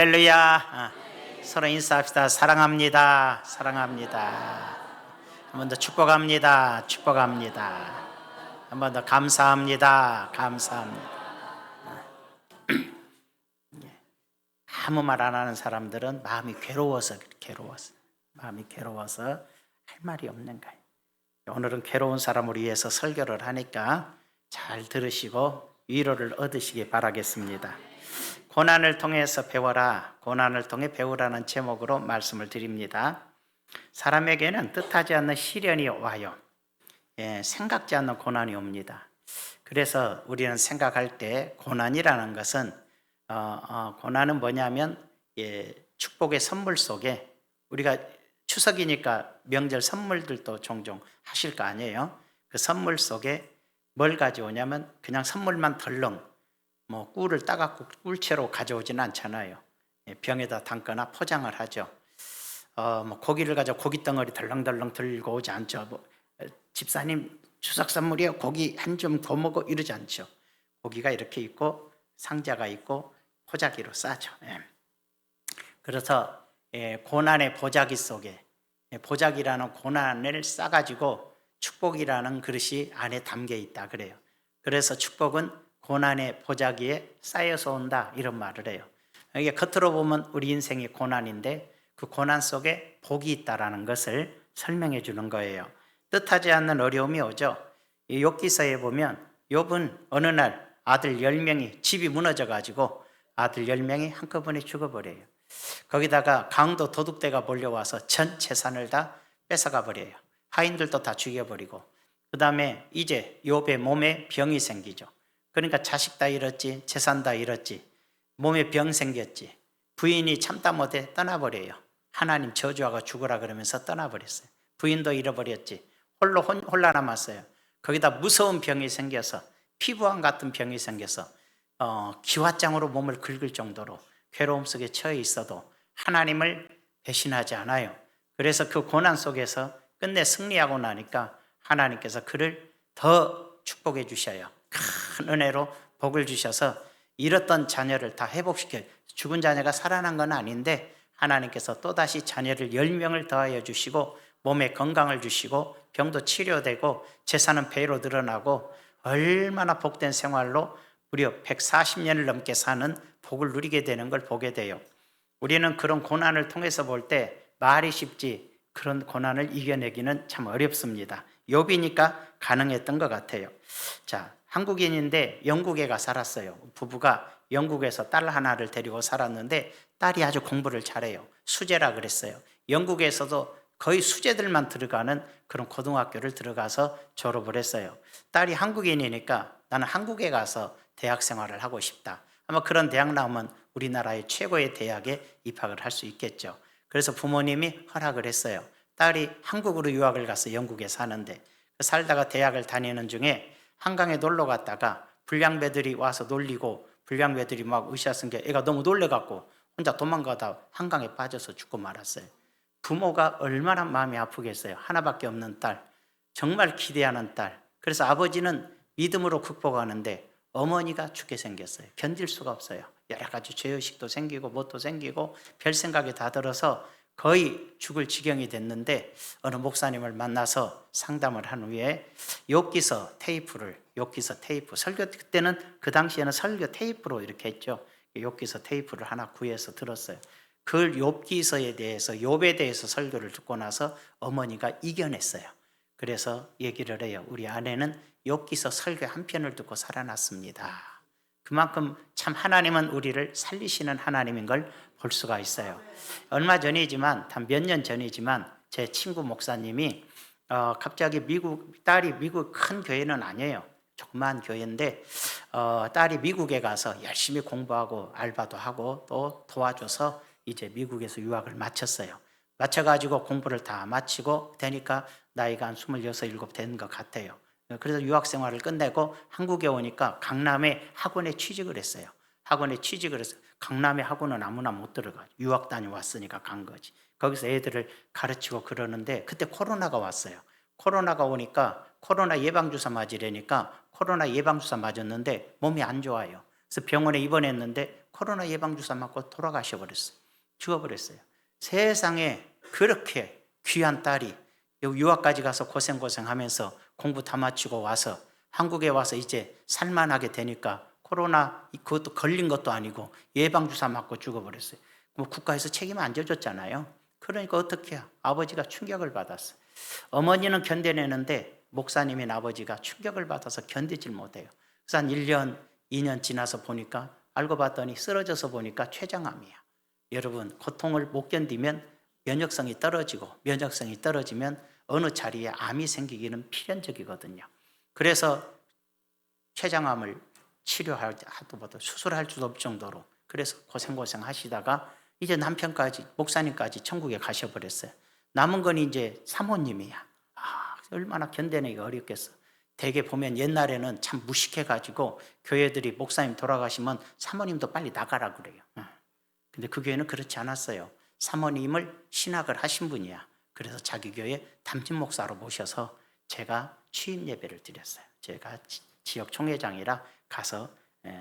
할렐루야. 서로 인사합시다. 사랑합니다. 사랑합니다. 한 번 더 축복합니다. 축복합니다. 한 번 더 감사합니다. 감사합니다. 아무 말 안 하는 사람들은 마음이 괴로워서 마음이 괴로워서 할 말이 없는 거예요. 오늘은 괴로운 사람을 위해서 설교를 하니까 잘 들으시고 위로를 얻으시기 바라겠습니다. 고난을 통해서 배워라, 고난을 통해 배우라는 제목으로 말씀을 드립니다. 사람에게는 뜻하지 않는 시련이 와요. 생각지 않는 고난이 옵니다. 그래서 우리는 생각할 때 고난이라는 것은 고난은 뭐냐면 축복의 선물 속에, 우리가 추석이니까 명절 선물들도 종종 하실 거 아니에요. 그 선물 속에 뭘 가져오냐면 그냥 선물만 덜렁, 꿀을 따갖고 꿀채로 가져오지는 않잖아요. 병에다 담거나 포장을 하죠. 고기를 가져 고기 덩어리 덜렁덜렁 들고 오지 않죠. 집사님 추석 선물이요, 고기 한 점 더 먹어, 이러지 않죠. 고기가 이렇게 있고 상자가 있고 포자기로 싸죠. 그래서 고난의 보자기 속에, 보자기라는 고난을 싸가지고 축복이라는 그릇이 안에 담겨 있다 그래요. 그래서 축복은 고난의 보자기에 쌓여서 온다, 이런 말을 해요. 이게 겉으로 보면 우리 인생이 고난인데 그 고난 속에 복이 있다라는 것을 설명해 주는 거예요. 뜻하지 않는 어려움이 오죠. 이 욥기서에 보면 욥은 어느 날 아들 10명이 집이 무너져 가지고 아들 10명이 한꺼번에 죽어버려요. 거기다가 강도 도둑대가 몰려와서 전 재산을 다 뺏어가 버려요. 하인들도 다 죽여버리고, 그 다음에 이제 욥의 몸에 병이 생기죠. 그러니까 자식 다 잃었지, 재산 다 잃었지, 몸에 병 생겼지. 부인이 참다 못해 떠나버려요. 하나님 저주하고 죽으라 그러면서 떠나버렸어요. 부인도 잃어버렸지. 홀로 홀라 남았어요. 거기다 무서운 병이 생겨서, 피부암 같은 병이 생겨서 기왓장으로 몸을 긁을 정도로 괴로움 속에 처해 있어도 하나님을 배신하지 않아요. 그래서 그 고난 속에서 끝내 승리하고 나니까 하나님께서 그를 더 축복해 주셔요. 큰 은혜로 복을 주셔서 잃었던 자녀를 다 회복시켜요. 죽은 자녀가 살아난 건 아닌데 하나님께서 또다시 자녀를 10명을 더하여 주시고 몸에 건강을 주시고 병도 치료되고 재산은 배로 늘어나고 얼마나 복된 생활로 무려 140년을 넘게 사는 복을 누리게 되는 걸 보게 돼요. 우리는 그런 고난을 통해서 볼 때 말이 쉽지 그런 고난을 이겨내기는 참 어렵습니다. 욥이니까 가능했던 것 같아요. 자, 한국인인데 영국에 가 살았어요. 부부가 영국에서 딸 하나를 데리고 살았는데 딸이 아주 공부를 잘해요. 수재라 그랬어요. 영국에서도 거의 수재들만 들어가는 그런 고등학교를 들어가서 졸업을 했어요. 딸이 한국인이니까 나는 한국에 가서 대학 생활을 하고 싶다. 아마 그런 대학 나오면 우리나라의 최고의 대학에 입학을 할 수 있겠죠. 그래서 부모님이 허락을 했어요. 딸이 한국으로 유학을 가서 영국에 사는데, 살다가 대학을 다니는 중에 한강에 놀러 갔다가 불량배들이 와서 놀리고 불량배들이 막 으쌰쓴 게 애가 너무 놀래갖고 혼자 도망가다 한강에 빠져서 죽고 말았어요. 부모가 얼마나 마음이 아프겠어요. 하나밖에 없는 딸, 정말 기대하는 딸. 그래서 아버지는 믿음으로 극복하는데 어머니가 죽게 생겼어요. 견딜 수가 없어요. 여러 가지 죄의식도 생기고 뭣도 생기고 별 생각이 다 들어서 거의 죽을 지경이 됐는데 어느 목사님을 만나서 상담을 한 후에 욥기서 테이프, 설교, 그때는 그 당시에는 설교 테이프로 이렇게 했죠. 욥기서 테이프를 하나 구해서 들었어요. 그 욥기서에 대해서, 욥에 대해서 설교를 듣고 나서 어머니가 이겨냈어요. 그래서 얘기를 해요. 우리 아내는 욥기서 설교 한 편을 듣고 살아났습니다. 그만큼 참 하나님은 우리를 살리시는 하나님인 걸 볼 수가 있어요. 얼마 전이지만, 몇 년 전이지만 제 친구 목사님이 갑자기 딸이 미국 큰 교회는 아니에요. 조그만 교회인데 딸이 미국에 가서 열심히 공부하고 알바도 하고 또 도와줘서 이제 미국에서 유학을 마쳤어요. 마쳐가지고 공부를 다 마치고 되니까 나이가 한 26, 7 된 것 같아요. 그래서 유학 생활을 끝내고 한국에 오니까 강남에 학원에 취직을 했어요. 강남에 학원은 아무나 못 들어가요. 유학 다녀왔으니까 간 거지. 거기서 애들을 가르치고 그러는데 그때 코로나가 왔어요. 코로나가 오니까 코로나 예방주사 맞으려니까 코로나 예방주사 맞았는데 몸이 안 좋아요. 그래서 병원에 입원했는데 코로나 예방주사 맞고 돌아가셔 버렸어요. 죽어버렸어요. 세상에 그렇게 귀한 딸이 유학까지 가서 고생하면서 공부 다 마치고 와서 한국에 와서 이제 살만하게 되니까 코로나 그것도 걸린 것도 아니고 예방주사 맞고 죽어버렸어요. 뭐 국가에서 책임 안 져줬잖아요. 그러니까 어떻게 해요? 아버지가 충격을 받았어요. 어머니는 견뎌내는데 목사님인 아버지가 충격을 받아서 견디질 못해요. 그래서 한 1년, 2년 지나서 보니까 알고 봤더니 쓰러져서 보니까 췌장암이야. 여러분, 고통을 못 견디면 면역성이 떨어지고 면역성이 떨어지면 어느 자리에 암이 생기기는 필연적이거든요. 그래서 췌장암을 치료하고보다 수술할 수도 없을 정도로 그래서 고생 하시다가 이제 남편까지 목사님까지 천국에 가셔버렸어요. 남은 건 이제 사모님이야. 얼마나 견뎌내기가 어렵겠어. 대개 보면 옛날에는 참 무식해가지고 교회들이 목사님 돌아가시면 사모님도 빨리 나가라 그래요. 근데 그 교회는 그렇지 않았어요. 사모님을 신학을 하신 분이야. 그래서 자기 교회 담임 목사로 모셔서 제가 취임 예배를 드렸어요. 제가 지역 총회장이라 가서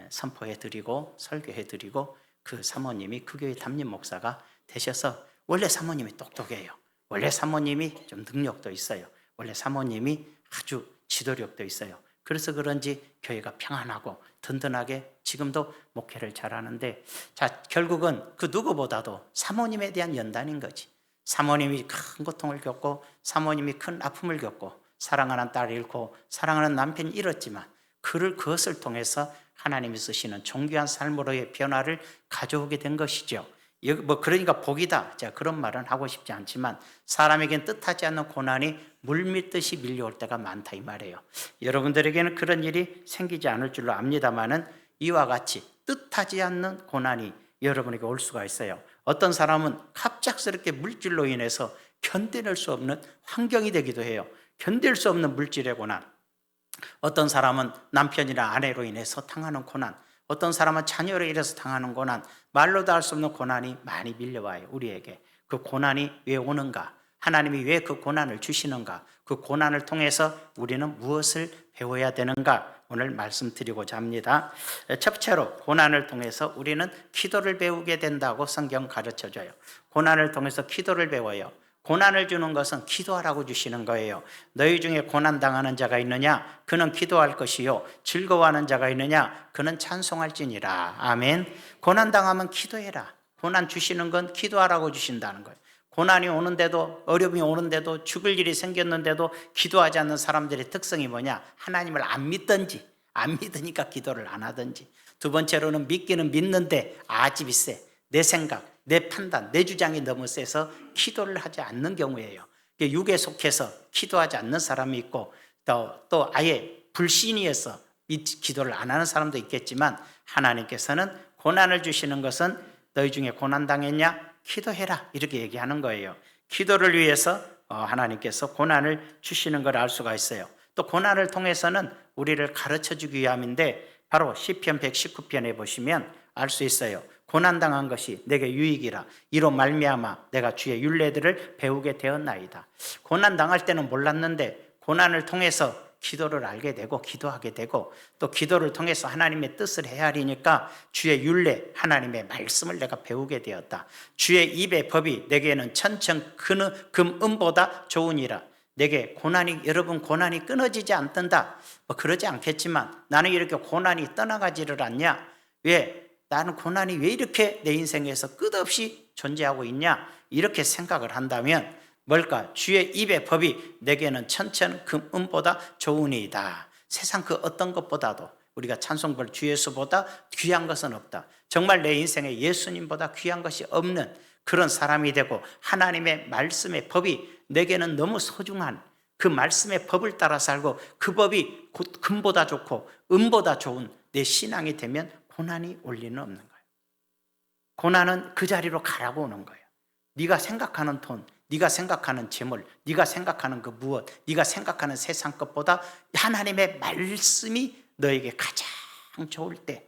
선포해 드리고 설교해 드리고 그 사모님이 그 교회 담임 목사가 되셔서 원래 사모님이 똑똑해요. 원래 사모님이 좀 능력도 있어요. 원래 사모님이 아주 지도력도 있어요. 그래서 그런지 교회가 평안하고 든든하게 지금도 목회를 잘하는데, 자, 결국은 그 누구보다도 사모님에 대한 연단인 거지. 사모님이 큰 고통을 겪고 사모님이 큰 아픔을 겪고 사랑하는 딸을 잃고 사랑하는 남편을 잃었지만 그것을 통해서 하나님이 쓰시는 존귀한 삶으로의 변화를 가져오게 된 것이죠. 그러니까 복이다, 제가 그런 말은 하고 싶지 않지만 사람에겐 뜻하지 않는 고난이 물밀듯이 밀려올 때가 많다 이 말이에요. 여러분들에게는 그런 일이 생기지 않을 줄로 압니다마는 이와 같이 뜻하지 않는 고난이 여러분에게 올 수가 있어요. 어떤 사람은 갑작스럽게 물질로 인해서 견뎌낼 수 없는 환경이 되기도 해요. 견딜 수 없는 물질의 고난. 어떤 사람은 남편이나 아내로 인해서 당하는 고난, 어떤 사람은 자녀로 인해서 당하는 고난, 말로도 할 수 없는 고난이 많이 밀려와요. 우리에게 그 고난이 왜 오는가, 하나님이 왜 그 고난을 주시는가, 그 고난을 통해서 우리는 무엇을 배워야 되는가, 오늘 말씀드리고자 합니다. 첫째로 고난을 통해서 우리는 기도를 배우게 된다고 성경 가르쳐줘요. 고난을 통해서 기도를 배워요. 고난을 주는 것은 기도하라고 주시는 거예요. 너희 중에 고난당하는 자가 있느냐? 그는 기도할 것이요. 즐거워하는 자가 있느냐? 그는 찬송할지니라. 아멘. 고난당하면 기도해라. 고난 주시는 건 기도하라고 주신다는 거예요. 고난이 오는데도, 어려움이 오는데도, 죽을 일이 생겼는데도 기도하지 않는 사람들의 특성이 뭐냐? 하나님을 안 믿든지, 안 믿으니까 기도를 안 하든지. 두 번째로는 믿기는 믿는데 아집이 세. 내 생각, 내 판단, 내 주장이 너무 세서 기도를 하지 않는 경우예요. 육에 속해서 기도하지 않는 사람이 있고 또 아예 불신이어서 기도를 안 하는 사람도 있겠지만, 하나님께서는 고난을 주시는 것은 너희 중에 고난당했냐? 기도해라, 이렇게 얘기하는 거예요. 기도를 위해서 하나님께서 고난을 주시는 걸 알 수가 있어요. 또 고난을 통해서는 우리를 가르쳐주기 위함인데, 바로 시편 119편에 보시면 알 수 있어요. 고난당한 것이 내게 유익이라, 이로 말미암아 내가 주의 율례들을 배우게 되었나이다. 고난당할 때는 몰랐는데 고난을 통해서 기도를 알게 되고 기도하게 되고, 또 기도를 통해서 하나님의 뜻을 헤아리니까 주의 율례, 하나님의 말씀을 내가 배우게 되었다. 주의 입의 법이 내게는 천천 금은보다 좋으니라. 내게 고난이, 여러분 고난이 끊어지지 않던다, 그러지 않겠지만 나는 이렇게 고난이 떠나가지를 않냐? 왜? 나는 고난이 왜 이렇게 내 인생에서 끝없이 존재하고 있냐? 이렇게 생각을 한다면 뭘까? 주의 입의 법이 내게는 천천 금은보다 좋으니이다. 세상 그 어떤 것보다도 우리가 찬송벌 주 예수보다 귀한 것은 없다. 정말 내 인생에 예수님보다 귀한 것이 없는 그런 사람이 되고, 하나님의 말씀의 법이 내게는 너무 소중한 그 말씀의 법을 따라 살고, 그 법이 곧 금보다 좋고 은보다 좋은 내 신앙이 되면 고난이 올 리는 없는 거예요. 고난은 그 자리로 가라고 오는 거예요. 네가 생각하는 돈, 네가 생각하는 재물, 네가 생각하는 그 무엇, 네가 생각하는 세상 것보다 하나님의 말씀이 너에게 가장 좋을 때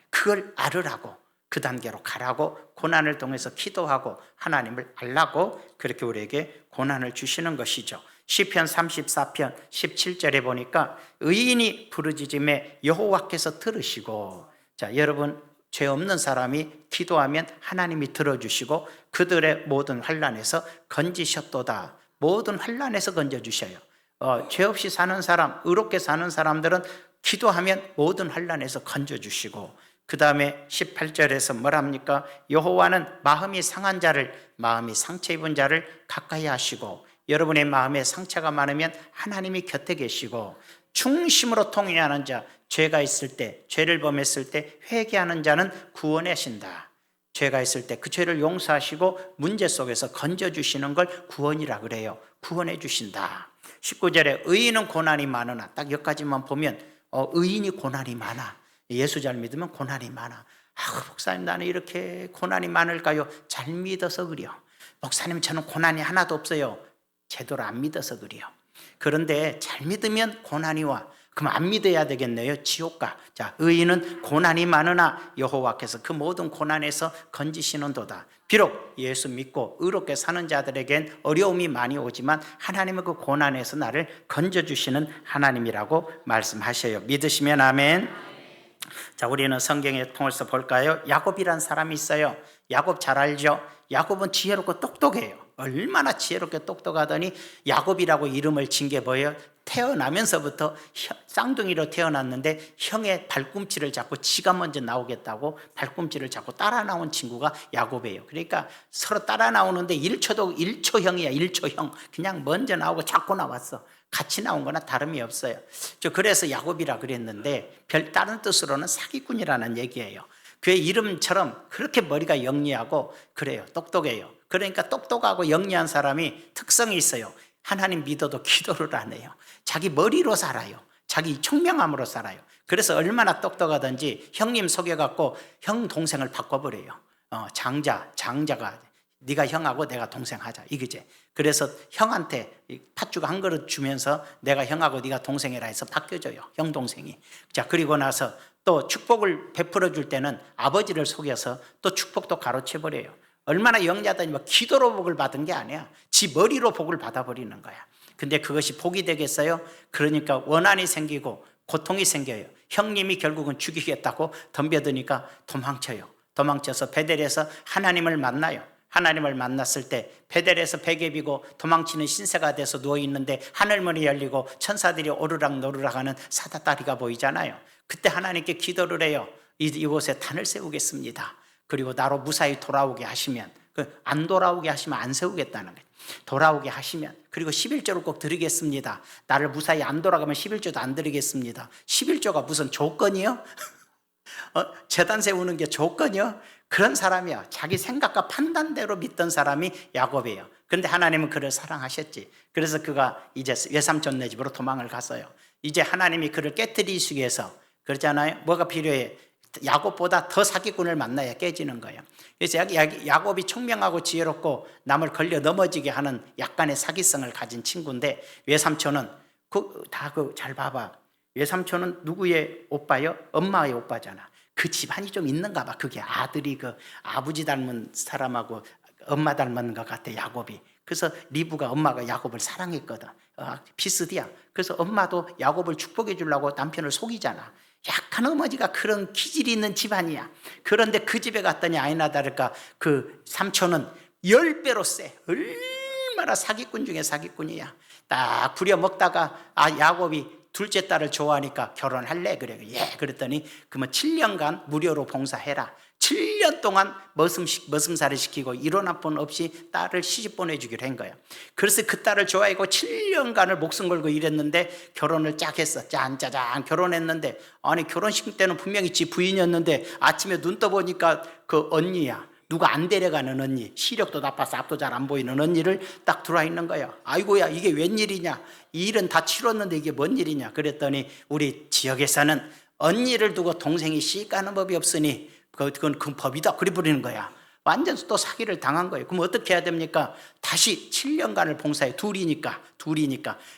그걸 알으라고, 그 단계로 가라고, 고난을 통해서 기도하고 하나님을 알라고 그렇게 우리에게 고난을 주시는 것이죠. 시편 34편 17절에 보니까 의인이 부르짖음에 여호와께서 들으시고, 자, 여러분 죄 없는 사람이 기도하면 하나님이 들어주시고 그들의 모든 환난에서 건지셨도다. 모든 환난에서 건져주셔요. 죄 없이 사는 사람, 의롭게 사는 사람들은 기도하면 모든 환난에서 건져주시고, 그 다음에 18절에서 뭐랍니까? 여호와는 마음이 상한 자를, 마음이 상처 입은 자를 가까이 하시고, 여러분의 마음에 상처가 많으면 하나님이 곁에 계시고, 중심으로 통회하는 자, 죄가 있을 때, 죄를 범했을 때 회개하는 자는 구원하신다. 죄가 있을 때 그 죄를 용서하시고 문제 속에서 건져주시는 걸 구원이라 그래요. 구원해 주신다. 19절에 의인은 고난이 많으나, 딱 여기까지만 보면 의인이 고난이 많아. 예수 잘 믿으면 고난이 많아. 목사님, 나는 이렇게 고난이 많을까요? 잘 믿어서 그래요. 목사님, 저는 고난이 하나도 없어요. 제대로 안 믿어서 그래요. 그런데 잘 믿으면 고난이 와. 그럼 안 믿어야 되겠네요. 지옥 가. 자, 의인은 고난이 많으나 여호와께서 그 모든 고난에서 건지시는도다. 비록 예수 믿고 의롭게 사는 자들에겐 어려움이 많이 오지만 하나님은 그 고난에서 나를 건져주시는 하나님이라고 말씀하셔요. 믿으시면 아멘. 자, 우리는 성경에 통해서 볼까요? 야곱이란 사람이 있어요. 야곱 잘 알죠? 야곱은 지혜롭고 똑똑해요. 얼마나 지혜롭게 똑똑하더니 야곱이라고 이름을 진 게 뭐예요? 태어나면서부터 쌍둥이로 태어났는데 형의 발꿈치를 잡고 지가 먼저 나오겠다고 발꿈치를 잡고 따라 나온 친구가 야곱이에요. 그러니까 서로 따라 나오는데 1초 형이야. 1초 형. 그냥 먼저 나오고 잡고 나왔어. 같이 나온 거나 다름이 없어요. 그래서 야곱이라 그랬는데 다른 뜻으로는 사기꾼이라는 얘기예요. 그의 이름처럼 그렇게 머리가 영리하고 그래요. 똑똑해요. 그러니까 똑똑하고 영리한 사람이 특성이 있어요. 하나님 믿어도 기도를 안 해요. 자기 머리로 살아요. 자기 총명함으로 살아요. 그래서 얼마나 똑똑하든지 형님 속여갖고 형 동생을 바꿔버려요. 장자가 네가 형하고 내가 동생 하자 이거지. 그래서 형한테 팥죽 한 그릇 주면서 내가 형하고 네가 동생이라 해서 바뀌어줘요. 형 동생이. 자, 그리고 나서 또 축복을 베풀어 줄 때는 아버지를 속여서 또 축복도 가로채버려요. 얼마나 영리하다니 기도로 복을 받은 게 아니야. 지 머리로 복을 받아버리는 거야. 근데 그것이 복이 되겠어요? 그러니까 원한이 생기고 고통이 생겨요. 형님이 결국은 죽이겠다고 덤벼드니까 도망쳐요. 도망쳐서 베델에서 하나님을 만나요. 하나님을 만났을 때 베델에서 베개비고 도망치는 신세가 돼서 누워있는데 하늘문이 열리고 천사들이 오르락노르락 하는 사다다리가 보이잖아요. 그때 하나님께 기도를 해요. 이곳에 단을 세우겠습니다. 그리고 나로 무사히 돌아오게 하시면, 안 돌아오게 하시면 안 세우겠다는 거예요. 돌아오게 하시면, 그리고 11조를 꼭 드리겠습니다. 나를 무사히 안 돌아가면 11조도 안 드리겠습니다. 11조가 무슨 조건이요? 제단 세우는 게 조건이요? 그런 사람이야. 자기 생각과 판단대로 믿던 사람이 야곱이에요. 그런데 하나님은 그를 사랑하셨지. 그래서 그가 이제 외삼촌네 집으로 도망을 갔어요. 이제 하나님이 그를 깨뜨리시기 위해서, 그렇잖아요. 뭐가 필요해? 야곱보다 더 사기꾼을 만나야 깨지는 거예요. 그래서 야곱이 총명하고 지혜롭고 남을 걸려 넘어지게 하는 약간의 사기성을 가진 친구인데, 외삼촌은 잘 봐봐. 외삼촌은 누구의 오빠요? 엄마의 오빠잖아. 그 집안이 좀 있는가 봐. 그게 아들이 아버지 닮은 사람하고 엄마 닮은 것 같아, 야곱이. 그래서 리브가 엄마가 야곱을 사랑했거든. 비슷이야. 그래서 엄마도 야곱을 축복해 주려고 남편을 속이잖아. 약간 어머니가 그런 기질이 있는 집안이야. 그런데 그 집에 갔더니 아니나 다를까 그 삼촌은 10배로 세. 얼마나 사기꾼 중에 사기꾼이야. 딱 부려먹다가 야곱이 둘째 딸을 좋아하니까 결혼할래? 그래. 예. 그랬더니 그러면 7년간 무료로 봉사해라. 7년 동안 머슴살이 시키고 이론 한 번 없이 딸을 시집 보내주기로 한 거야. 그래서 그 딸을 좋아하고 7년간을 목숨 걸고 일했는데 결혼을 짝 했어. 짠짜잔 결혼했는데, 아니 결혼식 때는 분명히 지 부인이었는데 아침에 눈 떠보니까 그 언니야. 누가 안 데려가는 언니, 시력도 나빠서 앞도 잘 안 보이는 언니를 딱 들어와 있는 거야. 아이고야, 이게 웬일이냐? 이 일은 다 치렀는데 이게 뭔 일이냐? 그랬더니 우리 지역에서는 언니를 두고 동생이 시가는 법이 없으니 그건 그 법이다. 그래 버리는 거야. 완전 또 사기를 당한 거예요. 그럼 어떻게 해야 됩니까? 다시 7년간을 봉사해. 둘이니까.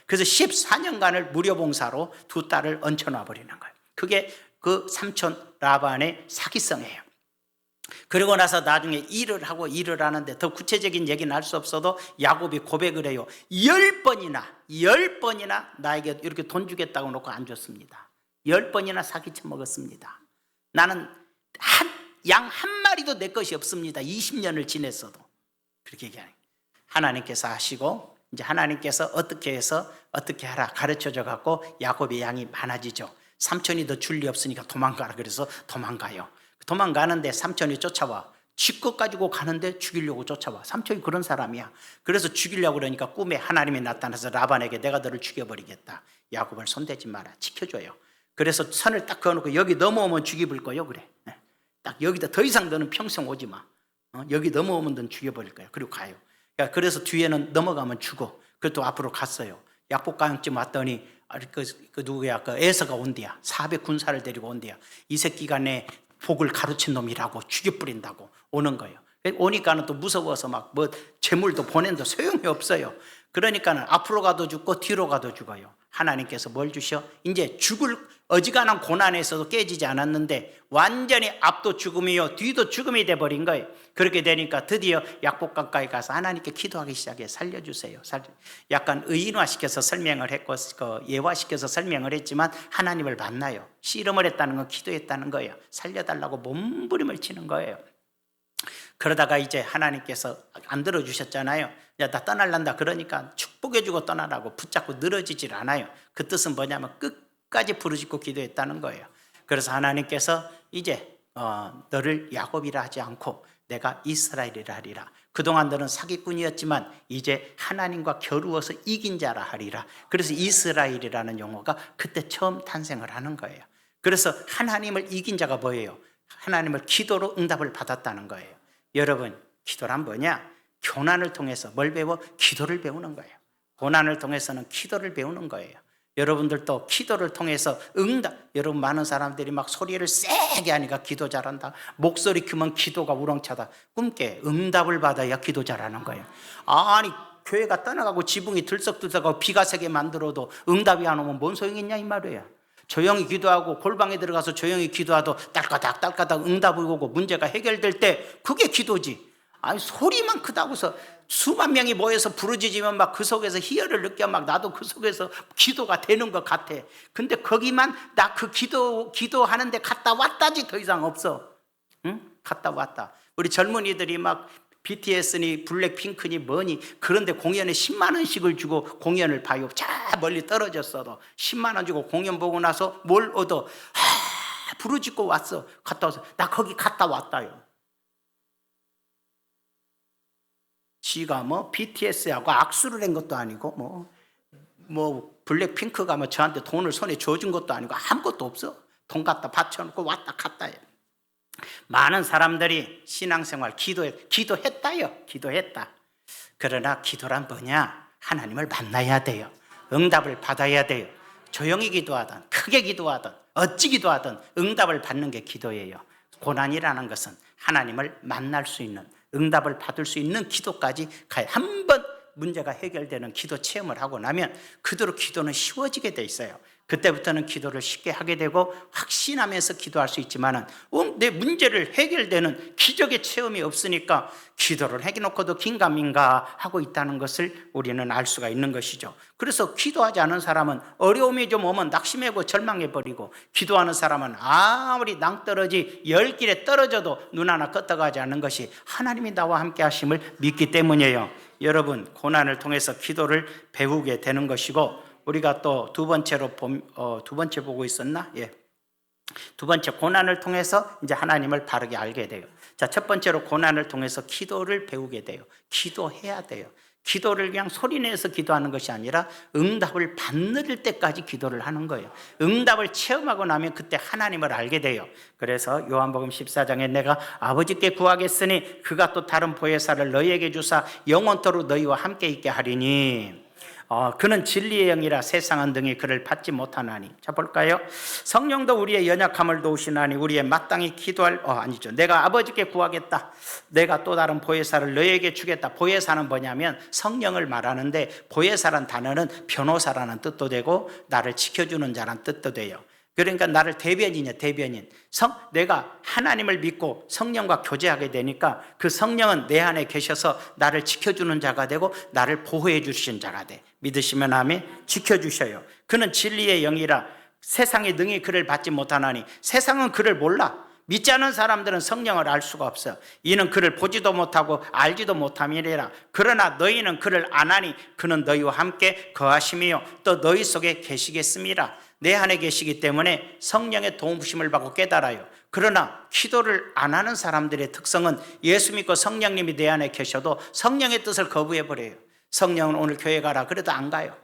그래서 14년간을 무료 봉사로 두 딸을 얹혀놔 버리는 거예요. 그게 그 삼촌 라반의 사기성이에요. 그리고 나서 나중에 일을 하는데 더 구체적인 얘기는 할 수 없어도 야곱이 고백을 해요. 10번이나 나에게 이렇게 돈 주겠다고 놓고 안 줬습니다. 10번이나 사기쳐 먹었습니다. 나는 한 양 한 마리도 내 것이 없습니다. 20년을 지냈어도. 그렇게 얘기하는 거예요. 하나님께서 하시고 이제 하나님께서 어떻게 해서 어떻게 하라 가르쳐줘 갖고 야곱의 양이 많아지죠. 삼촌이 더 줄 리 없으니까 도망가라 그래서 도망가요. 도망가는데 삼촌이 쫓아와. 지 것 가지고 가는데 죽이려고 쫓아와. 삼촌이 그런 사람이야. 그래서 죽이려고 그러니까 꿈에 하나님이 나타나서 라반에게 내가 너를 죽여버리겠다. 야곱을 손대지 마라. 지켜줘요. 그래서 선을 딱 그어놓고 여기 넘어오면 죽여버릴 거요. 그래. 딱 여기다 더 이상 너는 평생 오지 마. 여기 넘어오면 넌 죽여버릴 거야. 그리고 가요. 그래서 뒤에는 넘어가면 죽어. 그래도 앞으로 갔어요. 약복강쯤 왔더니 누구야? 에서가 온대야. 400 군사를 데리고 온대야. 이 새끼가 내 복을 가르친 놈이라고 죽여버린다고 오는 거예요. 오니까는 또 무서워서 막 재물도 보낸도 소용이 없어요. 그러니까는 앞으로 가도 죽고 뒤로 가도 죽어요. 하나님께서 뭘 주셔? 이제 죽을 어지간한 고난에서도 깨지지 않았는데 완전히 앞도 죽음이요 뒤도 죽음이 돼버린 거예요. 그렇게 되니까 드디어 약복 가까이 가서 하나님께 기도하기 시작해. 살려주세요. 약간 의인화시켜서 설명을 했고 예화시켜서 설명을 했지만 하나님을 만나요. 씨름을 했다는 건 기도했다는 거예요. 살려달라고 몸부림을 치는 거예요. 그러다가 이제 하나님께서 안 들어주셨잖아요. 야, 나 떠날란다. 그러니까 축복해주고 떠나라고 붙잡고 늘어지질 않아요. 그 뜻은 뭐냐면 끝까지 부르짖고 기도했다는 거예요. 그래서 하나님께서 이제 너를 야곱이라 하지 않고 내가 이스라엘이라 하리라. 그동안 너는 사기꾼이었지만 이제 하나님과 겨루어서 이긴 자라 하리라. 그래서 이스라엘이라는 용어가 그때 처음 탄생을 하는 거예요. 그래서 하나님을 이긴 자가 뭐예요? 하나님을 기도로 응답을 받았다는 거예요. 여러분, 기도란 뭐냐? 교난을 통해서 뭘 배워? 기도를 배우는 거예요. 고난을 통해서는 기도를 배우는 거예요. 여러분들도 기도를 통해서 응답. 여러분 많은 사람들이 막 소리를 세게 하니까 기도 잘한다. 목소리 크면 기도가 우렁차다. 꿈깨 응답을 받아야 기도 잘하는 거예요. 아니 교회가 떠나가고 지붕이 들썩들썩하고 비가 세게 만들어도 응답이 안 오면 뭔 소용이 있냐 이 말이에요. 조용히 기도하고 골방에 들어가서 조용히 기도하도 딸까닥 응답이 오고 문제가 해결될 때 그게 기도지. 아니 소리만 크다고서 수만 명이 모여서 부르짖으면 막 그 속에서 희열을 느껴 막 나도 그 속에서 기도가 되는 것 같아. 근데 거기만 나 그 기도하는데 갔다 왔다지 더 이상 없어. 응? 갔다 왔다. 우리 젊은이들이 막 BTS니 블랙핑크니 뭐니 그런데 공연에 10만 원씩을 주고 공연을 봐요. 자 멀리 떨어졌어도 10만 원 주고 공연 보고 나서 뭘 얻어? 부르짖고 왔어. 갔다 와서 나 거기 갔다 왔다요. 지가 BTS하고 악수를 한 것도 아니고 블랙핑크가 저한테 돈을 손에 쥐어준 것도 아니고 아무것도 없어. 돈 갖다 바쳐놓고 왔다 갔다 해. 많은 사람들이 신앙생활 기도했다요. 기도했다. 그러나 기도란 뭐냐? 하나님을 만나야 돼요. 응답을 받아야 돼요. 조용히 기도하든 크게 기도하든 어찌 기도하든 응답을 받는 게 기도예요. 고난이라는 것은 하나님을 만날 수 있는 응답을 받을 수 있는 기도까지 가야 한번 문제가 해결되는 기도 체험을 하고 나면 그대로 기도는 쉬워지게 돼 있어요. 그때부터는 기도를 쉽게 하게 되고 확신하면서 기도할 수 있지만은 내 문제를 해결되는 기적의 체험이 없으니까 기도를 해놓고도 긴가민가 하고 있다는 것을 우리는 알 수가 있는 것이죠. 그래서 기도하지 않은 사람은 어려움이 좀 오면 낙심하고 절망해버리고 기도하는 사람은 아무리 낭떠러지 10길에 떨어져도 눈 하나 끄떡하지 않는 것이 하나님이 나와 함께 하심을 믿기 때문이에요. 여러분 고난을 통해서 기도를 배우게 되는 것이고 우리가 또 두 번째 보고 있었나? 예. 두 번째 고난을 통해서 이제 하나님을 바르게 알게 돼요. 자, 첫 번째로 고난을 통해서 기도를 배우게 돼요. 기도해야 돼요. 기도를 그냥 소리내서 기도하는 것이 아니라 응답을 받는 때까지 기도를 하는 거예요. 응답을 체험하고 나면 그때 하나님을 알게 돼요. 그래서 요한복음 14장에 내가 아버지께 구하겠으니 그가 또 다른 보혜사를 너희에게 주사 영원토록 너희와 함께 있게 하리니 그는 진리의 영이라 세상은 등이 그를 받지 못하나니. 자 볼까요? 성령도 우리의 연약함을 도우시나니 우리의 마땅히 기도할 내가 아버지께 구하겠다. 내가 또 다른 보혜사를 너희에게 주겠다. 보혜사는 뭐냐면 성령을 말하는데 보혜사란 단어는 변호사라는 뜻도 되고 나를 지켜주는 자란 뜻도 돼요. 그러니까 나를 대변인이야. 대변인. 내가 하나님을 믿고 성령과 교제하게 되니까 그 성령은 내 안에 계셔서 나를 지켜주는 자가 되고 나를 보호해 주신 자가 돼. 믿으시면 아멘. 지켜주셔요. 그는 진리의 영이라 세상의 능히 그를 받지 못하나니. 세상은 그를 몰라. 믿지 않는 사람들은 성령을 알 수가 없어. 이는 그를 보지도 못하고 알지도 못함이니라. 그러나 너희는 그를 아나니 그는 너희와 함께 거하심이요 또 너희 속에 계시겠습니다. 내 안에 계시기 때문에 성령의 도움부심을 받고 깨달아요. 그러나 기도를 안 하는 사람들의 특성은 예수 믿고 성령님이 내 안에 계셔도 성령의 뜻을 거부해버려요. 성령은 오늘 교회 가라 그래도 안 가요.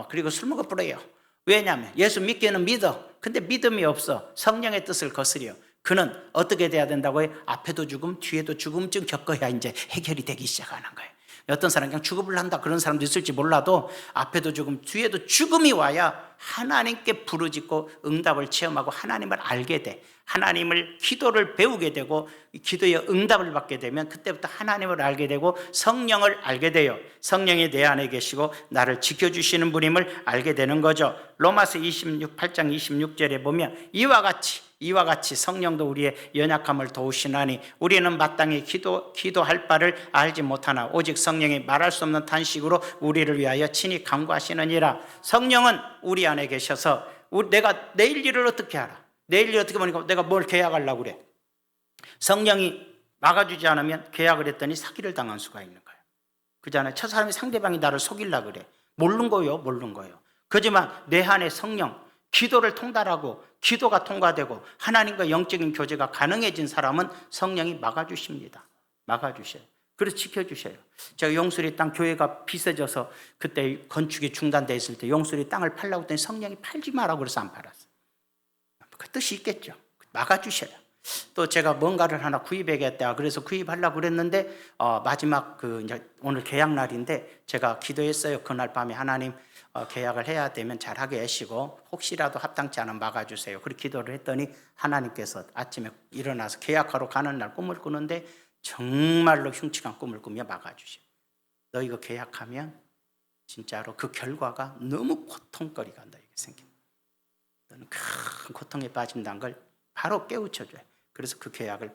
그리고 술 먹어 버려요. 왜냐하면 예수 믿기는 믿어. 근데 믿음이 없어. 성령의 뜻을 거스려. 그는 어떻게 돼야 된다고요? 앞에도 죽음, 뒤에도 죽음쯤 겪어야 이제 해결이 되기 시작하는 거예요. 어떤 사람 그냥 죽음을 한다 그런 사람도 있을지 몰라도 앞에도 죽음, 뒤에도 죽음이 와야 하나님께 부르짖고 응답을 체험하고 하나님을 알게 돼. 하나님을 기도를 배우게 되고 기도의 응답을 받게 되면 그때부터 하나님을 알게 되고 성령을 알게 돼요. 성령이 내 안에 계시고 나를 지켜주시는 분임을 알게 되는 거죠. 로마서 8장 26절에 보면 이와 같이 성령도 우리의 연약함을 도우시나니 우리는 마땅히 기도할 바를 알지 못하나 오직 성령이 말할 수 없는 탄식으로 우리를 위하여 친히 간구하시느니라. 성령은 우리 안에 계셔서 내가 내일 일을 어떻게 알아? 내일 일 어떻게 보니까 내가 뭘 계약하려고 그래. 성령이 막아주지 않으면 계약을 했더니 사기를 당한 수가 있는 거예요. 그잖아요. 저 사람이 상대방이 나를 속이려고 그래. 모르는 거예요. 그렇지만 내 안에 성령, 기도를 통달하고 기도가 통과되고 하나님과 영적인 교제가 가능해진 사람은 성령이 막아주십니다. 막아주셔요. 그래서 지켜주셔요. 제가 용수리 땅 교회가 비싸져서 그때 건축이 중단돼 있을 때 용수리 땅을 팔라고 했더니 성령이 팔지 마라고 그래서 안 팔았어요. 그 뜻이 있겠죠. 막아주셔요. 또 제가 뭔가를 하나 구입해야겠다. 그래서 구입하려고 그랬는데 마지막 이제 오늘 계약 날인데 제가 기도했어요. 그날 밤에 하나님 계약을 해야 되면 잘하게 하시고 혹시라도 합당치 않으면 막아주세요. 그렇게 기도를 했더니 하나님께서 아침에 일어나서 계약하러 가는 날 꿈을 꾸는데 정말로 흉측한 꿈을 꾸며 막아주셔요. 너 이거 계약하면 진짜로 그 결과가 너무 고통거리가 너에게 생긴다. 너는 큰 고통에 빠진다는 걸 바로 깨우쳐줘요. 그래서 그 계약을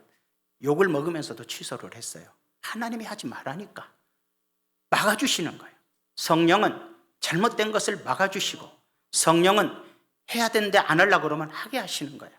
욕을 먹으면서도 취소를 했어요. 하나님이 하지 말라니까 막아주시는 거예요. 성령은 잘못된 것을 막아주시고 성령은 해야 되는데 안 하려고 그러면 하게 하시는 거예요.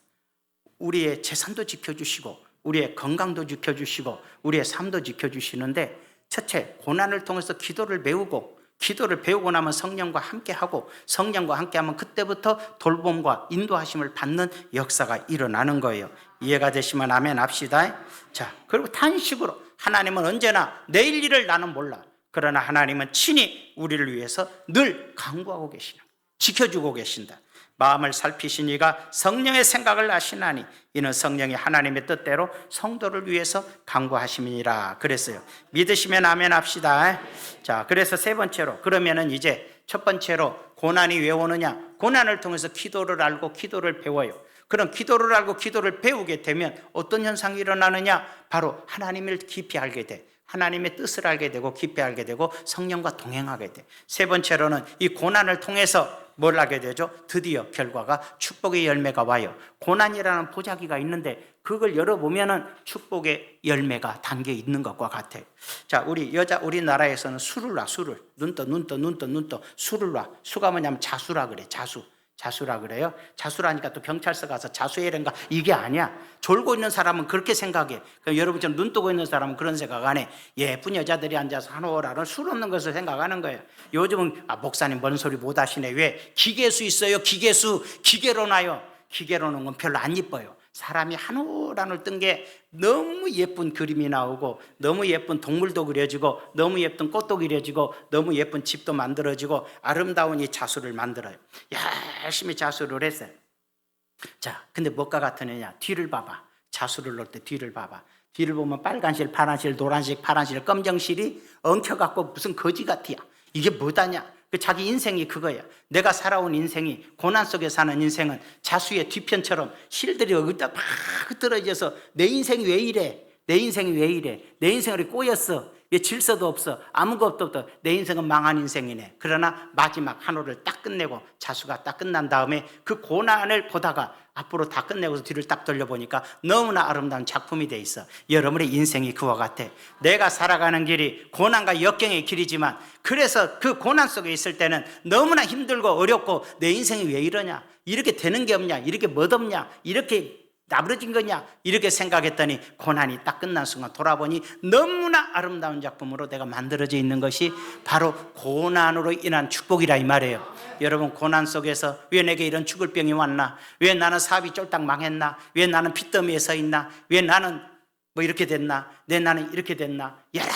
우리의 재산도 지켜주시고 우리의 건강도 지켜주시고 우리의 삶도 지켜주시는데 첫째, 고난을 통해서 기도를 배우고 나면 성령과 함께하고 성령과 함께하면 그때부터 돌봄과 인도하심을 받는 역사가 일어나는 거예요. 이해가 되시면 아멘 합시다. 자, 그리고 탄식으로 하나님은 언제나 내일 일을 나는 몰라. 그러나 하나님은 친히 우리를 위해서 늘 간구하고 계시는, 지켜주고 계신다. 마음을 살피시니가 성령의 생각을 아시나니 이는 성령이 하나님의 뜻대로 성도를 위해서 간구하심이니라 그랬어요. 믿으시면 아멘 합시다. 자, 그래서 세 번째로 그러면은 이제 첫 번째로 고난이 왜 오느냐? 고난을 통해서 기도를 알고 기도를 배워요. 그럼 기도를 알고 기도를 배우게 되면 어떤 현상이 일어나느냐? 바로 하나님을 깊이 알게 돼. 하나님의 뜻을 알게 되고 깊이 알게 되고 성령과 동행하게 돼. 세 번째로는 이 고난을 통해서 뭘 하게 되죠? 드디어 결과가 축복의 열매가 와요. 고난이라는 보자기가 있는데 그걸 열어보면은 축복의 열매가 담겨 있는 것과 같아요. 자, 우리나라에서는 술을 놔, 술을. 눈 떠, 술을 놔. 수가 뭐냐면 자수라 그래, 자수라 그래요. 자수라니까 또 경찰서 가서 자수해란가 이게 아니야. 졸고 있는 사람은 그렇게 생각해. 여러분처럼 눈 뜨고 있는 사람은 그런 생각 안 해. 예쁜 여자들이 앉아서 한오라는 술 없는 것을 생각하는 거예요. 요즘은 목사님 뭔 소리 못 하시네. 왜? 기계수 있어요. 기계로 놔요. 기계로 놓은 건 별로 안 이뻐요. 사람이 한오란을 뜬 게 너무 예쁜 그림이 나오고 너무 예쁜 동물도 그려지고 너무 예쁜 꽃도 그려지고 너무 예쁜 집도 만들어지고 아름다운 이 자수를 만들어요. 열심히 자수를 했어요. 자, 근데 뭐가 같으느냐? 뒤를 봐봐. 자수를 놓을 때 뒤를 봐봐. 뒤를 보면 빨간실, 파란실, 노란실, 파란실, 검정실이 엉켜갖고 무슨 거지 같이야. 이게 뭐다냐? 자기 인생이 그거야. 내가 살아온 인생이, 고난 속에 사는 인생은 자수의 뒤편처럼 실들이 여기다 막 떨어져서 내 인생이 왜 이래? 내 인생이 꼬였어. 왜 질서도 없어. 아무것도 없어. 내 인생은 망한 인생이네. 그러나 마지막 한 호를 딱 끝내고 자수가 딱 끝난 다음에 그 고난을 보다가 앞으로 다 끝내고서 뒤를 딱 돌려보니까 너무나 아름다운 작품이 돼 있어. 여러분의 인생이 그와 같아. 내가 살아가는 길이 고난과 역경의 길이지만 그래서 그 고난 속에 있을 때는 너무나 힘들고 어렵고 내 인생이 왜 이러냐? 이렇게 되는 게 없냐? 이렇게 멋없냐? 이렇게 나부러진 거냐 이렇게 생각했더니 고난이 딱 끝난 순간 돌아보니 너무나 아름다운 작품으로 내가 만들어져 있는 것이 바로 고난으로 인한 축복이라 이 말이에요. 여러분, 고난 속에서 왜 내게 이런 죽을 병이 왔나, 왜 나는 사업이 쫄딱 망했나, 왜 나는 빚더미에 서 있나, 왜 나는 뭐 이렇게 됐나, 내 나는 이렇게 됐나, 여러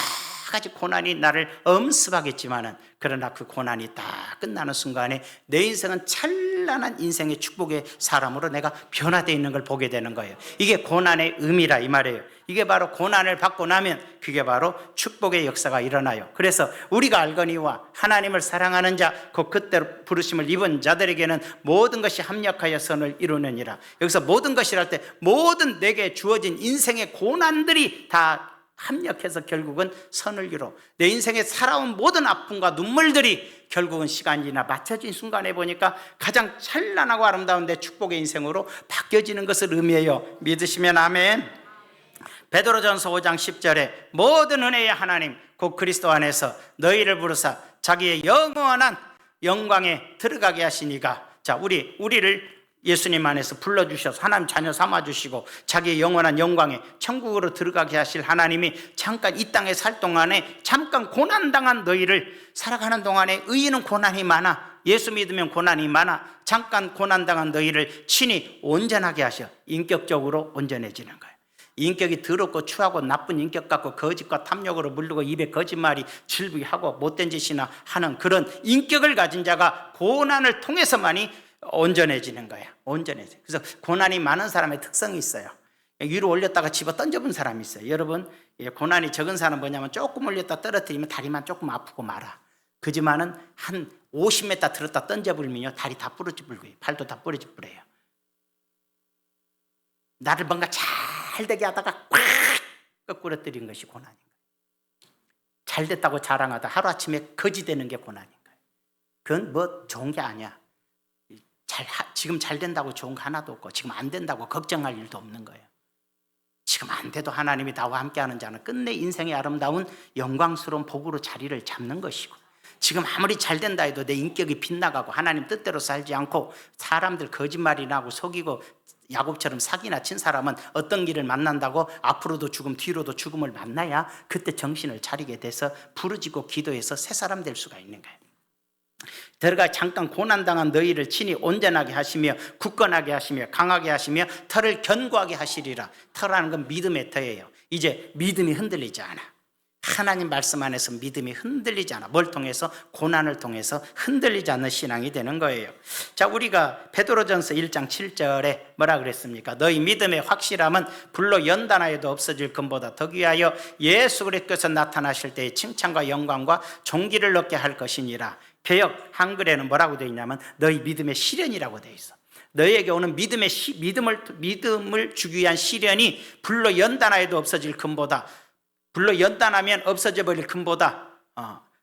가지 고난이 나를 엄습하겠지만은, 그러나 그 고난이 다 끝나는 순간에 내 인생은 찬란한 인생의 축복의 사람으로 내가 변화되어 있는 걸 보게 되는 거예요. 이게 고난의 의미라 이 말이에요. 이게 바로 고난을 받고 나면 그게 바로 축복의 역사가 일어나요. 그래서 우리가 알거니와 하나님을 사랑하는 자, 곧 그때로 부르심을 입은 자들에게는 모든 것이 합력하여 선을 이루느니라. 여기서 모든 것이랄 때 모든 내게 주어진 인생의 고난들이 다 합력해서 결국은 선을 이뤄. 내 인생에 살아온 모든 아픔과 눈물들이 결국은 시간이 지나 맞춰진 순간에 보니까 가장 찬란하고 아름다운 내 축복의 인생으로 바뀌어지는 것을 의미해요. 믿으시면 아멘. 베드로전서 5장 10절에 모든 은혜의 하나님 곧 그리스도 안에서 너희를 부르사 자기의 영원한 영광에 들어가게 하시니가. 자, 우리를 예수님 안에서 불러주셔서 하나님 자녀 삼아주시고 자기의 영원한 영광에 천국으로 들어가게 하실 하나님이 잠깐 이 땅에 살 동안에 잠깐 고난당한 너희를, 살아가는 동안에 의인은 고난이 많아, 예수 믿으면 고난이 많아, 잠깐 고난당한 너희를 친히 온전하게 하셔. 인격적으로 온전해지는 거예요. 인격이 더럽고 추하고 나쁜 인격 갖고 거짓과 탐욕으로 물르고 입에 거짓말이 질비하고 못된 짓이나 하는 그런 인격을 가진 자가 고난을 통해서만이 온전해지는 거야. 온전해져. 그래서 고난이 많은 사람의 특성이 있어요. 위로 올렸다가 집어 던져본 사람이 있어요. 여러분, 고난이 적은 사람은 뭐냐면 조금 올렸다 떨어뜨리면 다리만 조금 아프고 말아. 그지만은 한 50m 들었다 던져버리면요 다리 다 부러져 불고요, 팔도 다 부러져 버려요. 나를 뭔가 잘 되게 하다가 꽉 거꾸로 때린 것이 고난인 거예요. 잘 됐다고 자랑하다 하루아침에 거지 되는 게 고난인 거예요. 그건 뭐 좋은 게 아니야. 지금 잘 된다고 좋은 거 하나도 없고 지금 안 된다고 걱정할 일도 없는 거예요. 지금 안 돼도 하나님이 나와 함께하는 자는 끝내 인생의 아름다운 영광스러운 복으로 자리를 잡는 것이고, 지금 아무리 잘 된다 해도 내 인격이 빗나가고 하나님 뜻대로 살지 않고 사람들 거짓말이나 하고 속이고 야곱처럼 사기나 친 사람은 어떤 길을 만난다고 앞으로도 죽음 뒤로도 죽음을 만나야 그때 정신을 차리게 돼서 부르짖고 기도해서 새 사람 될 수가 있는 거예요. 들어가 잠깐 고난당한 너희를 친히 온전하게 하시며 굳건하게 하시며 강하게 하시며 털을 견고하게 하시리라. 털하는 건 믿음의 터예요. 이제 믿음이 흔들리지 않아. 하나님 말씀 안에서 믿음이 흔들리지 않아. 뭘 통해서? 고난을 통해서 흔들리지 않는 신앙이 되는 거예요. 자, 우리가 베드로전서 1장 7절에 뭐라 그랬습니까? 너희 믿음의 확실함은 불로 연단하여도 없어질 금보다 더 귀하여 예수 그리스도께서 나타나실 때의 칭찬과 영광과 존귀를 얻게 할 것이니라. 개역 한글에는 뭐라고 되어 있냐면 너희 믿음의 시련이라고 되어 있어. 너희에게 오는 믿음을 주기 위한 시련이 불로 연단하여도 없어질 금보다, 불로 연단하면 없어져 버릴 금보다,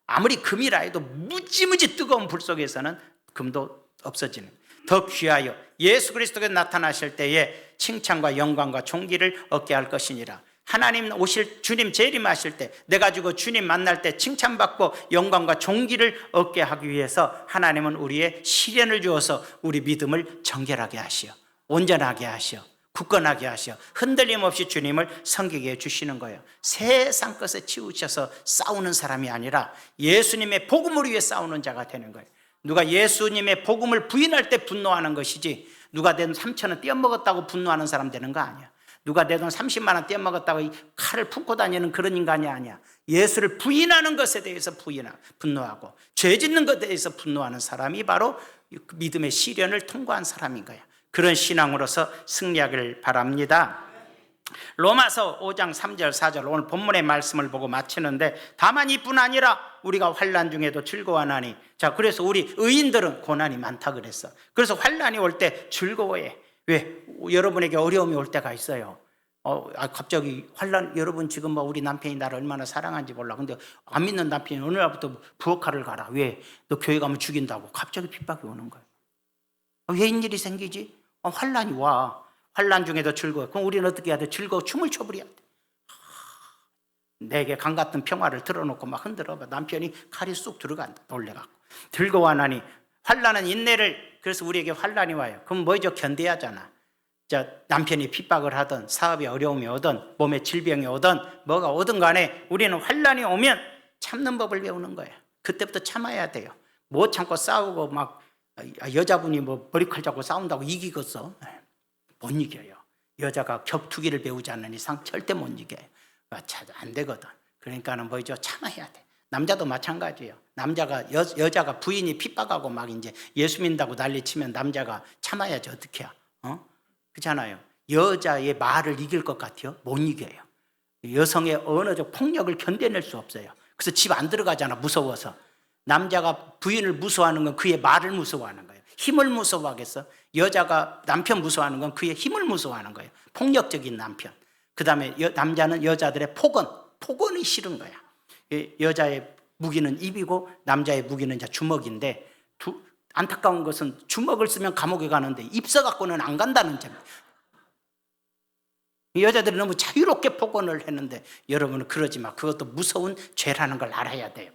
아무리 금이라 해도 무지무지 뜨거운 불 속에서는 금도 없어지는, 더 귀하여 예수 그리스도께서 나타나실 때에 칭찬과 영광과 존귀를 얻게 할 것이니라. 하나님 오실 주님 재림하실 때 내가 주고 주님 만날 때 칭찬받고 영광과 존귀를 얻게 하기 위해서 하나님은 우리의 시련을 주어서 우리 믿음을 정결하게 하시어 온전하게 하시어 굳건하게 하시어 흔들림 없이 주님을 섬기게 해주시는 거예요. 세상 것에 치우쳐서 싸우는 사람이 아니라 예수님의 복음을 위해 싸우는 자가 되는 거예요. 누가 예수님의 복음을 부인할 때 분노하는 것이지, 누가 내 돈 3,000원 떼어먹었다고 분노하는 사람 되는 거 아니야. 누가 내 돈 30만 원 떼어먹었다고 이 칼을 품고 다니는 그런 인간이 아니야. 예수를 부인하는 것에 대해서 분노하고 죄 짓는 것에 대해서 분노하는 사람이 바로 믿음의 시련을 통과한 사람인 거야. 그런 신앙으로서 승리하기를 바랍니다. 로마서 5장 3절 4절 오늘 본문의 말씀을 보고 마치는데, 다만 이뿐 아니라 우리가 환난 중에도 즐거워하나니. 자, 그래서 우리 의인들은 고난이 많다 그랬어. 그래서 환난이 올 때 즐거워해. 왜? 여러분에게 어려움이 올 때가 있어요. 갑자기 환난, 여러분 지금 뭐 우리 남편이 나를 얼마나 사랑하는지 몰라. 근데 안 믿는 남편이 어느 날부터 부엌칼을 가라. 왜? 너 교회 가면 죽인다고 갑자기 핍박이 오는 거예요. 왜 이런 일이 생기지? 환난이 와. 환난 중에도 즐거워. 그럼 우리는 어떻게 해야 돼? 즐거워 춤을 춰버려야 돼. 내게 강 같은 평화를 틀어놓고 막 흔들어봐. 남편이 칼이 쑥 들어간다. 놀래갖고. 즐거워하나니. 환난은 인내를, 그래서 우리에게 환난이 와요. 그럼 뭐죠? 견뎌야 하잖아. 남편이 핍박을 하든 사업에 어려움이 오든 몸에 질병이 오든 뭐가 오든 간에 우리는 환난이 오면 참는 법을 배우는 거예요. 그때부터 참아야 돼요. 못 참고 싸우고 막 여자분이 뭐 머리칼 잡고 싸운다고 이기겠어? 못 이겨요. 여자가 격투기를 배우지 않는 이상 절대 못 이겨요. 안 되거든. 그러니까는 뭐죠? 참아야 돼. 남자도 마찬가지예요. 남자가 여자가 부인이 핍박하고 막 이제 예수 믿는다고 난리치면 남자가 참아야지 어떻게 해요? 그렇잖아요. 여자의 말을 이길 것 같아요? 못 이겨요. 여성의 언어적 폭력을 견뎌낼 수 없어요. 그래서 집 안 들어가잖아, 무서워서. 남자가 부인을 무서워하는 건 그의 말을 무서워하는 거예요. 힘을 무서워하겠어? 여자가 남편 무서워하는 건 그의 힘을 무서워하는 거예요. 폭력적인 남편. 그 다음에 남자는 여자들의 폭언이 싫은 거야. 여자의 무기는 입이고 남자의 무기는 이제 주먹인데, 안타까운 것은 주먹을 쓰면 감옥에 가는데 입 써갖고는 안 간다는 점. 여자들이 너무 자유롭게 폭언을 했는데 여러분은 그러지 마. 그것도 무서운 죄라는 걸 알아야 돼요.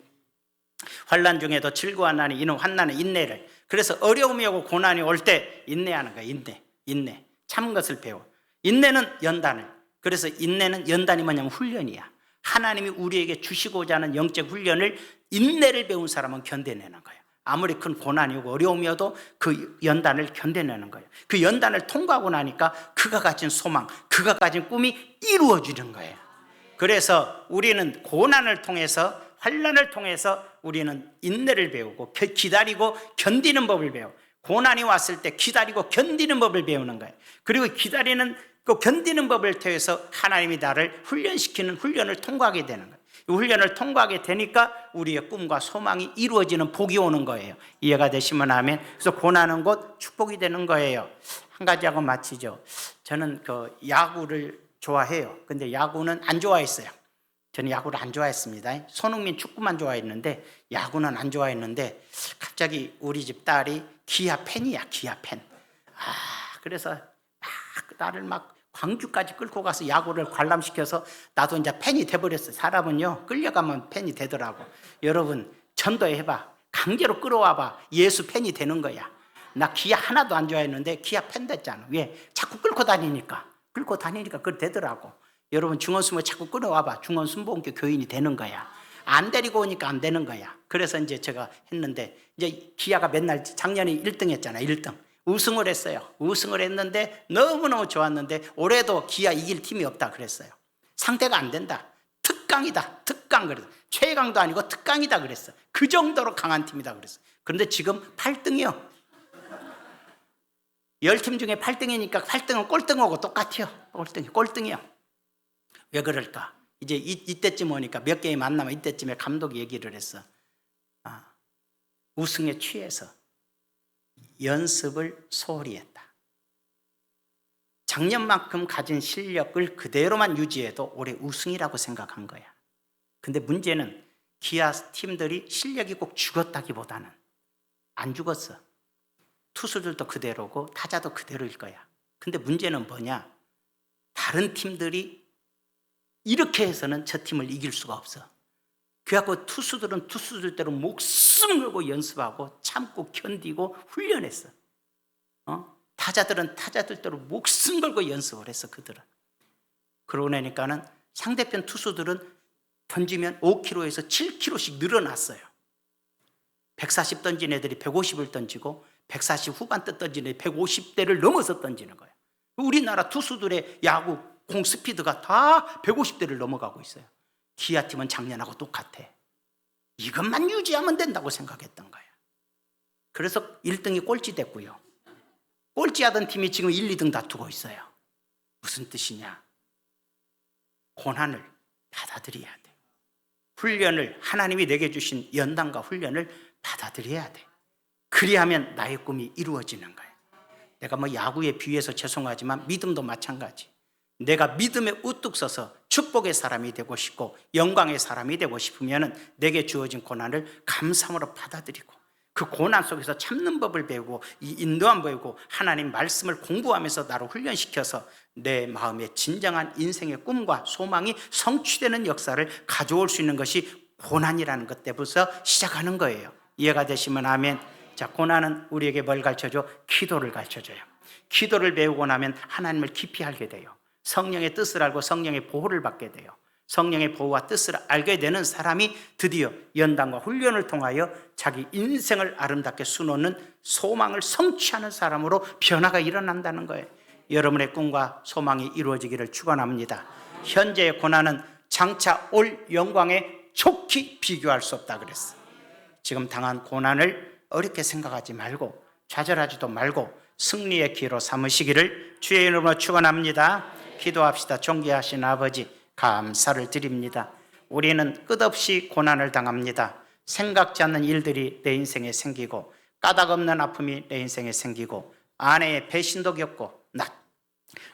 환난 중에도 즐거운 난이 이는 환난의 인내를. 그래서 어려움이 오고 고난이 올 때 인내하는 거예요. 인내. 참은 것을 배워. 인내는 연단을. 그래서 인내는 연단이 뭐냐면 훈련이야. 하나님이 우리에게 주시고자 하는 영적 훈련을, 인내를 배운 사람은 견뎌내는 거예요. 아무리 큰 고난이 오고 어려움이 오도 그 연단을 견뎌내는 거예요. 그 연단을 통과하고 나니까 그가 가진 소망, 그가 가진 꿈이 이루어지는 거예요. 그래서 우리는 고난을 통해서, 환난을 통해서 우리는 인내를 배우고 기다리고 견디는 법을 배워. 고난이 왔을 때 기다리고 견디는 법을 배우는 거예요. 그리고 기다리는 그 견디는 법을 통해서 하나님이 나를 훈련시키는 훈련을 통과하게 되는 거예요. 이 훈련을 통과하게 되니까 우리의 꿈과 소망이 이루어지는 복이 오는 거예요. 이해가 되시면 아멘. 그래서 고난은 곧 축복이 되는 거예요. 한 가지 하고 마치죠. 저는 그 야구를 좋아해요. 근데 야구는 안 좋아했어요. 저는 야구를 안 좋아했습니다. 손흥민 축구만 좋아했는데 야구는 안 좋아했는데, 갑자기 우리 집 딸이 기아 팬이야. 기아 팬. 그래서 나를 막 광주까지 끌고 가서 야구를 관람시켜서 나도 이제 팬이 돼버렸어요. 사람은요, 끌려가면 팬이 되더라고. 여러분, 전도해봐. 강제로 끌어와봐. 예수 팬이 되는 거야. 나 기아 하나도 안 좋아했는데 기아 팬 됐잖아. 왜? 자꾸 끌고 다니니까 그걸 되더라고. 여러분, 중원순보 자꾸 끌어와봐. 중원순복음교 교인이 되는 거야. 안 데리고 오니까 안 되는 거야. 그래서 이제 제가 했는데, 이제 기아가 맨날 작년에 1등 했잖아. 1등. 우승을 했어요. 우승을 했는데 너무너무 좋았는데 올해도 기아 이길 팀이 없다 그랬어요. 상대가 안 된다. 특강이다. 특강 그랬어. 최강도 아니고 특강이다 그랬어. 그 정도로 강한 팀이다 그랬어. 그런데 지금 8등이요. 10팀 중에 8등이니까 8등은 꼴등하고 똑같아요. 꼴등이요. 왜 그럴까? 이제 이때쯤 오니까 몇 게임 안 남아. 이때쯤에 감독이 얘기를 했어. 우승에 취해서 연습을 소홀히 했다. 작년만큼 가진 실력을 그대로만 유지해도 올해 우승이라고 생각한 거야. 근데 문제는 기아 팀들이 실력이 꼭 죽었다기보다는 안 죽었어. 투수들도 그대로고 타자도 그대로일 거야. 근데 문제는 뭐냐? 다른 팀들이 이렇게 해서는 저 팀을 이길 수가 없어. 그래갖고 투수들은 투수들대로 목숨 걸고 연습하고 참고 견디고 훈련했어. 타자들은 타자들대로 목숨 걸고 연습을 했어. 그들은. 그러고 나니까는 상대편 투수들은 던지면 5kg에서 7kg씩 늘어났어요. 140 던진 애들이 150을 던지고 140 후반대 던진 애들이 150대를 넘어서 던지는 거예요. 우리나라 투수들의 야구 공 스피드가 다 150대를 넘어가고 있어요. 기아팀은 작년하고 똑같아. 이것만 유지하면 된다고 생각했던 거야. 그래서 1등이 꼴찌 됐고요. 꼴찌하던 팀이 지금 1, 2등 다투고 있어요. 무슨 뜻이냐? 고난을 받아들여야 돼. 훈련을, 하나님이 내게 주신 연단과 훈련을 받아들여야 돼. 그리하면 나의 꿈이 이루어지는 거야. 내가 뭐 야구에 비유해서 죄송하지만 믿음도 마찬가지. 내가 믿음에 우뚝 서서 축복의 사람이 되고 싶고 영광의 사람이 되고 싶으면 내게 주어진 고난을 감사함으로 받아들이고 그 고난 속에서 참는 법을 배우고 이 인도함 배우고 하나님 말씀을 공부하면서 나를 훈련시켜서 내 마음의 진정한 인생의 꿈과 소망이 성취되는 역사를 가져올 수 있는 것이 고난이라는 것 때부터 시작하는 거예요. 이해가 되시면 아멘. 자, 고난은 우리에게 뭘 가르쳐줘? 기도를 가르쳐줘요. 기도를 배우고 나면 하나님을 깊이 알게 돼요. 성령의 뜻을 알고 성령의 보호를 받게 돼요. 성령의 보호와 뜻을 알게 되는 사람이 드디어 연단과 훈련을 통하여 자기 인생을 아름답게 수놓는 소망을 성취하는 사람으로 변화가 일어난다는 거예요. 여러분의 꿈과 소망이 이루어지기를 축원합니다. 현재의 고난은 장차 올 영광에 족히 비교할 수 없다 그랬어요. 지금 당한 고난을 어렵게 생각하지 말고 좌절하지도 말고 승리의 기로 삼으시기를 주의 이름으로 축원합니다. 기도합시다. 존귀하신 아버지, 감사를 드립니다. 우리는 끝없이 고난을 당합니다. 생각지 않는 일들이 내 인생에 생기고 까닭없는 아픔이 내 인생에 생기고 아내의 배신도 겪고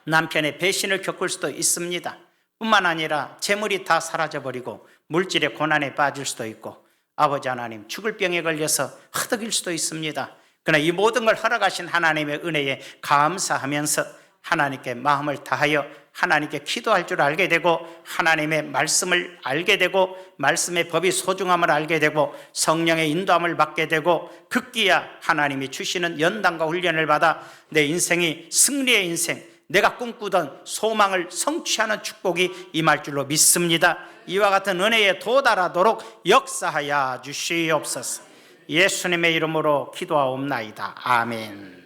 남편의 배신을 겪을 수도 있습니다. 뿐만 아니라 재물이 다 사라져버리고 물질의 고난에 빠질 수도 있고 아버지 하나님 죽을 병에 걸려서 허덕일 수도 있습니다. 그러나 이 모든 걸 허락하신 하나님의 은혜에 감사하면서 하나님께 마음을 다하여 하나님께 기도할 줄 알게 되고 하나님의 말씀을 알게 되고 말씀의 법이 소중함을 알게 되고 성령의 인도함을 받게 되고 급기야 하나님이 주시는 연단과 훈련을 받아 내 인생이 승리의 인생, 내가 꿈꾸던 소망을 성취하는 축복이 임할 줄로 믿습니다. 이와 같은 은혜에 도달하도록 역사하여 주시옵소서. 예수님의 이름으로 기도하옵나이다. 아멘.